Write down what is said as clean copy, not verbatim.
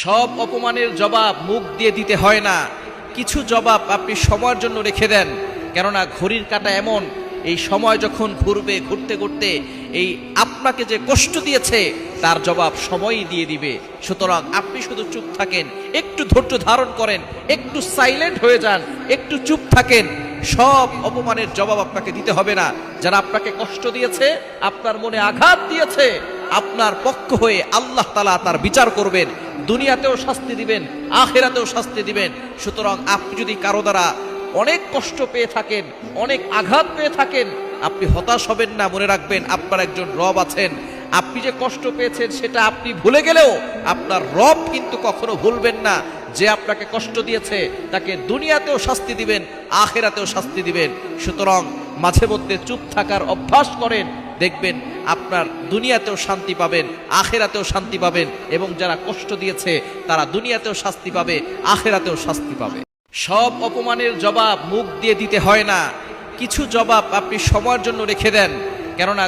সব অপমানের জবাব মুখ দিয়ে দিতে হয় না, কিছু জবাব আপনি সময়ের জন্য রেখে দেন। কেননা ঘড়ির কাঁটা এমন, এই সময় যখন ঘুরবে, ঘুরতে ঘুরতে এই আপনাকে যে কষ্ট দিয়েছে তার জবাব সময়ই দিয়ে দিবে। সুতরাং আপনি শুধু চুপ থাকেন, একটু ধৈর্য ধারণ করেন, একটু সাইলেন্ট হয়ে যান, একটু চুপ থাকেন। সব অপমানের জবাব আপনাকে দিতে হবে না। যারা আপনাকে কষ্ট দিয়েছে, আপনার মনে আঘাত দিয়েছে, আপনার পক্ষ হয়ে আল্লাহ তাআলা তার বিচার করবেন, দুনিয়াতেও শাস্তি দিবেন, আখিরাতেও শাস্তি দিবেন। সুতরাং আপনি যদি কারো দ্বারা অনেক কষ্ট পেয়ে থাকেন, অনেক আঘাত পেয়ে থাকেন, আপনি হতাশ হবেন না। মনে রাখবেন আপনার একজন রব আছেন। আপনি যে কষ্ট পেয়েছেন সেটা আপনি ভুলে গেলেও আপনার রব কিন্তু কখনো ভুলবেন না। যে আপনাকে কষ্ট দিয়েছে তাকে দুনিয়াতেও শাস্তি দিবেন, আখিরাতেও শাস্তি দিবেন। সুতরাং মাঝে মধ্যে চুপ থাকার অভ্যাস করেন, দেখবেন আপনার দুনিয়াতেও শান্তি পাবেন, আখিরাতেও শান্তি পাবেন, এবং যারা কষ্ট দিয়েছে তারা দুনিয়াতেও শাস্তি পাবে, আখিরাতেও শাস্তি পাবে। সব অপমানের জবাব মুখ দিয়ে দিতে হয় না, কিছু জবাব আপনি সময়ের জন্য রেখে দেন। কেননা